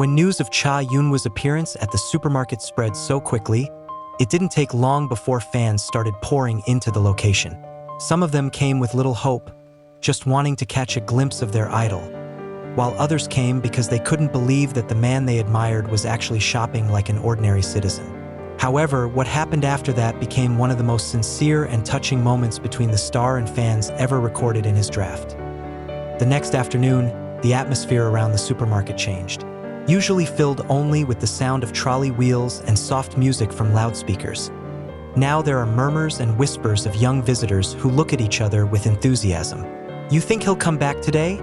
When news of Cha Eunwoo's appearance at the supermarket spread so quickly, it didn't take long before fans started pouring into the location. Some of them came with little hope, just wanting to catch a glimpse of their idol, while others came because they couldn't believe that the man they admired was actually shopping like an ordinary citizen. However, what happened after that became one of the most sincere and touching moments between the star and fans ever recorded in his draft. The next afternoon, the atmosphere around the supermarket changed. Usually filled only with the sound of trolley wheels and soft music from loudspeakers. Now there are murmurs and whispers of young visitors who look at each other with enthusiasm. "You think he'll come back today?"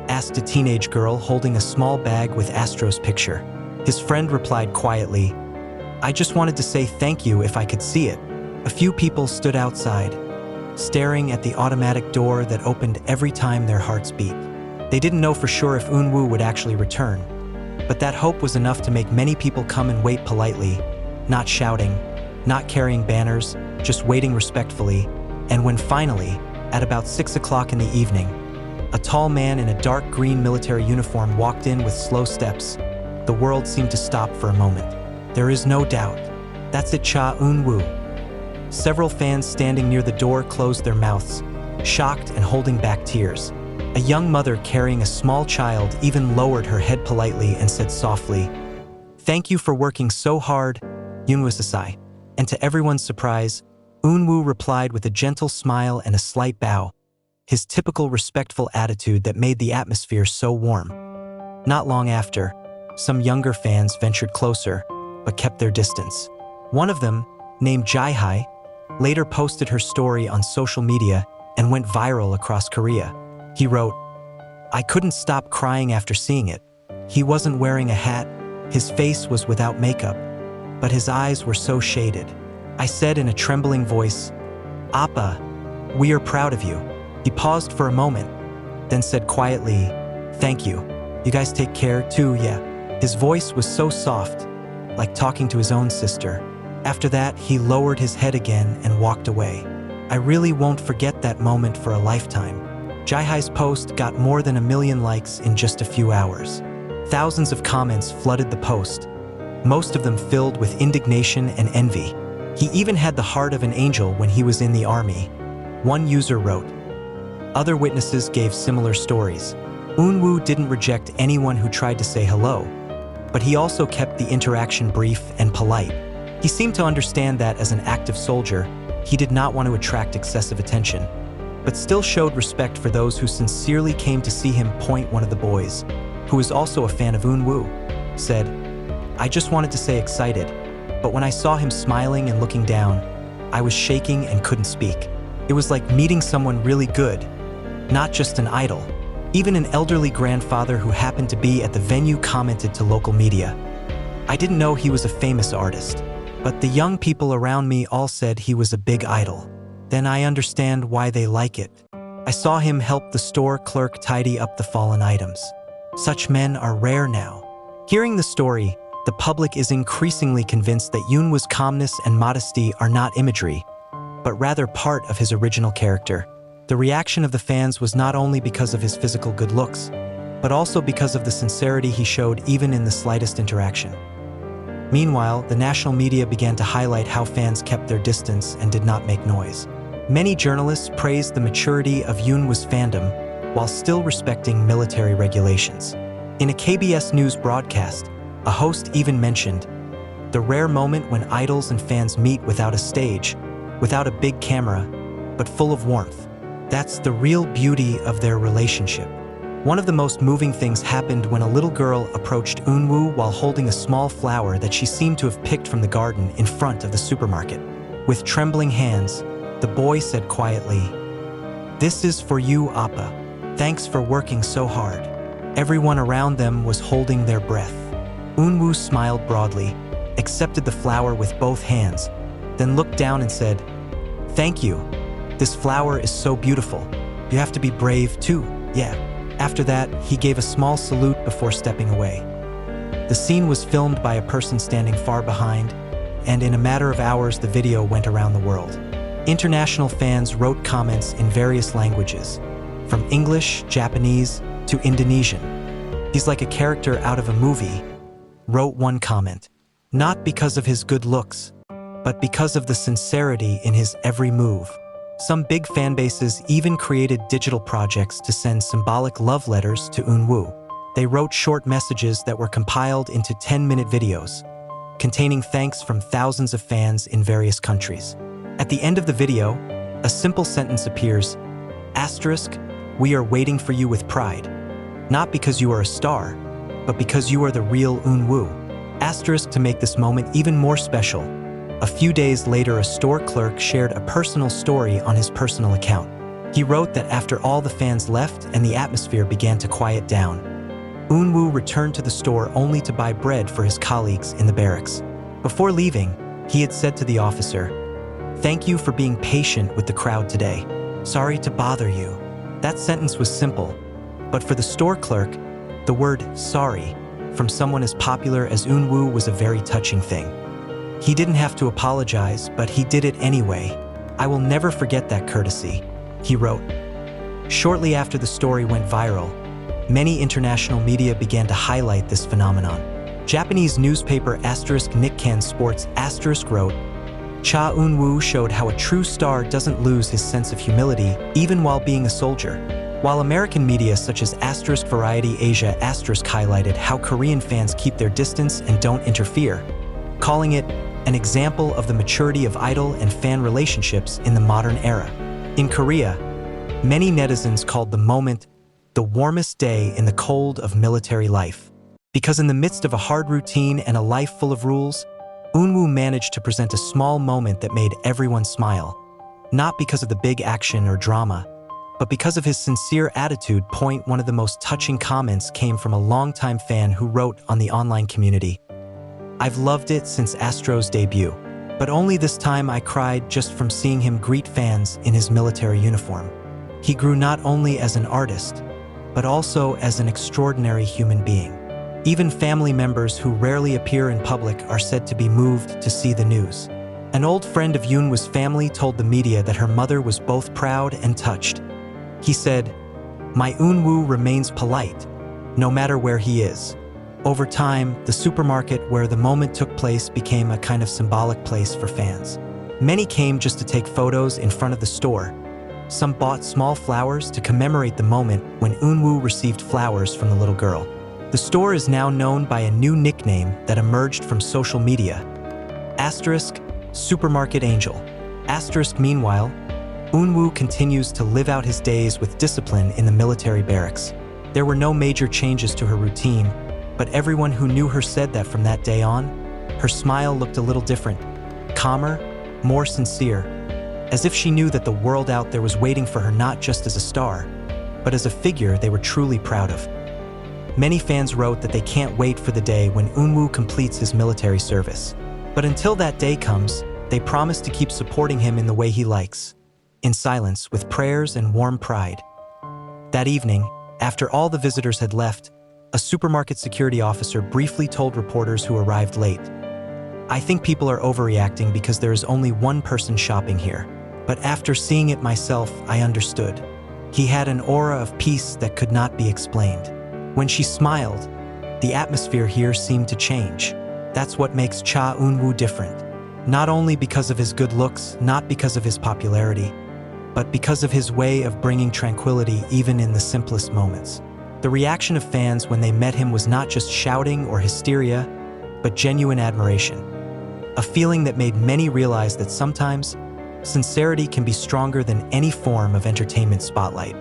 asked a teenage girl holding a small bag with ASTRO's picture. His friend replied quietly, "I just wanted to say thank you if I could see it." A few people stood outside, staring at the automatic door that opened every time their hearts beat. They didn't know for sure if Eunwoo would actually return, but that hope was enough to make many people come and wait politely, not shouting, not carrying banners, just waiting respectfully. And when finally, at about 6 o'clock in the evening, a tall man in a dark green military uniform walked in with slow steps, the world seemed to stop for a moment. There is no doubt. That's it, Cha Eunwoo. Several fans standing near the door closed their mouths, shocked and holding back tears. A young mother carrying a small child even lowered her head politely and said softly, "Thank you for working so hard, Eunwoo-sasai." And to everyone's surprise, Eunwoo replied with a gentle smile and a slight bow, his typical respectful attitude that made the atmosphere so warm. Not long after, some younger fans ventured closer, but kept their distance. One of them, named Jae-hai, later posted her story on social media and went viral across Korea. He wrote, "I couldn't stop crying after seeing it. He wasn't wearing a hat, his face was without makeup, but his eyes were so shaded. I said in a trembling voice, 'Appa, we are proud of you.'" He paused for a moment, then said quietly, "Thank you. You guys take care too, yeah." His voice was so soft, like talking to his own sister. After that, he lowered his head again and walked away. "I really won't forget that moment for a lifetime." Jae-hai's post got more than 1 million likes in just a few hours. Thousands of comments flooded the post, most of them filled with indignation and envy. He even had the heart of an angel when he was in the army, one user wrote. Other witnesses gave similar stories. Eunwoo didn't reject anyone who tried to say hello, but he also kept the interaction brief and polite. He seemed to understand that as an active soldier, he did not want to attract excessive attention, but still showed respect for those who sincerely came to see him. One of the boys, who is also a fan of Eunwoo, said, "I just wanted to say excited, but when I saw him smiling and looking down, I was shaking and couldn't speak. It was like meeting someone really good, not just an idol." Even an elderly grandfather who happened to be at the venue commented to local media, "I didn't know he was a famous artist, but the young people around me all said he was a big idol. Then I understand why they like it. I saw him help the store clerk tidy up the fallen items. Such men are rare now." Hearing the story, the public is increasingly convinced that Eunwoo's calmness and modesty are not imagery, but rather part of his original character. The reaction of the fans was not only because of his physical good looks, but also because of the sincerity he showed even in the slightest interaction. Meanwhile, the national media began to highlight how fans kept their distance and did not make noise. Many journalists praised the maturity of Eunwoo's fandom while still respecting military regulations. In a KBS News broadcast, a host even mentioned, "The rare moment when idols and fans meet without a stage, without a big camera, but full of warmth. That's the real beauty of their relationship." One of the most moving things happened when a little girl approached Eunwoo while holding a small flower that she seemed to have picked from the garden in front of the supermarket. With trembling hands, the boy said quietly, "This is for you, Appa. Thanks for working so hard." Everyone around them was holding their breath. Eunwoo smiled broadly, accepted the flower with both hands, then looked down and said, "Thank you. This flower is so beautiful. You have to be brave too, yeah." After that, he gave a small salute before stepping away. The scene was filmed by a person standing far behind, and in a matter of hours the video went around the world. International fans wrote comments in various languages, from English, Japanese, to Indonesian. He's like a character out of a movie, wrote one comment. Not because of his good looks, but because of the sincerity in his every move. Some big fan bases even created digital projects to send symbolic love letters to Eunwoo. They wrote short messages that were compiled into 10-minute videos, containing thanks from thousands of fans in various countries. At the end of the video, a simple sentence appears, asterisk, "We are waiting for you with pride. Not because you are a star, but because you are the real Eunwoo." Asterisk to make this moment even more special. A few days later, a store clerk shared a personal story on his personal account. He wrote that after all the fans left and the atmosphere began to quiet down, Eunwoo returned to the store only to buy bread for his colleagues in the barracks. Before leaving, he had said to the officer, "Thank you for being patient with the crowd today. Sorry to bother you." That sentence was simple, but for the store clerk, the word sorry from someone as popular as Eunwoo was a very touching thing. He didn't have to apologize, but he did it anyway. "I will never forget that courtesy," he wrote. Shortly after the story went viral, many international media began to highlight this phenomenon. Japanese newspaper Nikkan Sports wrote, "Cha Eunwoo showed how a true star doesn't lose his sense of humility even while being a soldier." While American media such as Variety Asia highlighted how Korean fans keep their distance and don't interfere, calling it an example of the maturity of idol and fan relationships in the modern era. In Korea, many netizens called the moment the warmest day in the cold of military life. Because in the midst of a hard routine and a life full of rules, Eunwoo managed to present a small moment that made everyone smile, not because of the big action or drama, but because of his sincere attitude. One of the most touching comments came from a longtime fan who wrote on the online community, "I've loved it since ASTRO's debut, but only this time I cried just from seeing him greet fans in his military uniform. He grew not only as an artist, but also as an extraordinary human being." Even family members who rarely appear in public are said to be moved to see the news. An old friend of Eunwoo's family told the media that her mother was both proud and touched. He said, "My Eunwoo remains polite, no matter where he is." Over time, the supermarket where the moment took place became a kind of symbolic place for fans. Many came just to take photos in front of the store. Some bought small flowers to commemorate the moment when Eunwoo received flowers from the little girl. The store is now known by a new nickname that emerged from social media, Supermarket Angel. Meanwhile, Eunwoo continues to live out his days with discipline in the military barracks. There were no major changes to her routine, but everyone who knew her said that from that day on, her smile looked a little different, calmer, more sincere, as if she knew that the world out there was waiting for her not just as a star, but as a figure they were truly proud of. Many fans wrote that they can't wait for the day when Eunwoo completes his military service. But until that day comes, they promise to keep supporting him in the way he likes, in silence, with prayers and warm pride. That evening, after all the visitors had left, a supermarket security officer briefly told reporters who arrived late, "I think people are overreacting because there is only one person shopping here. But after seeing it myself, I understood. He had an aura of peace that could not be explained. When she smiled, the atmosphere here seemed to change. That's what makes Cha Eunwoo different. Not only because of his good looks, not because of his popularity, but because of his way of bringing tranquility even in the simplest moments." The reaction of fans when they met him was not just shouting or hysteria, but genuine admiration. A feeling that made many realize that sometimes, sincerity can be stronger than any form of entertainment spotlight.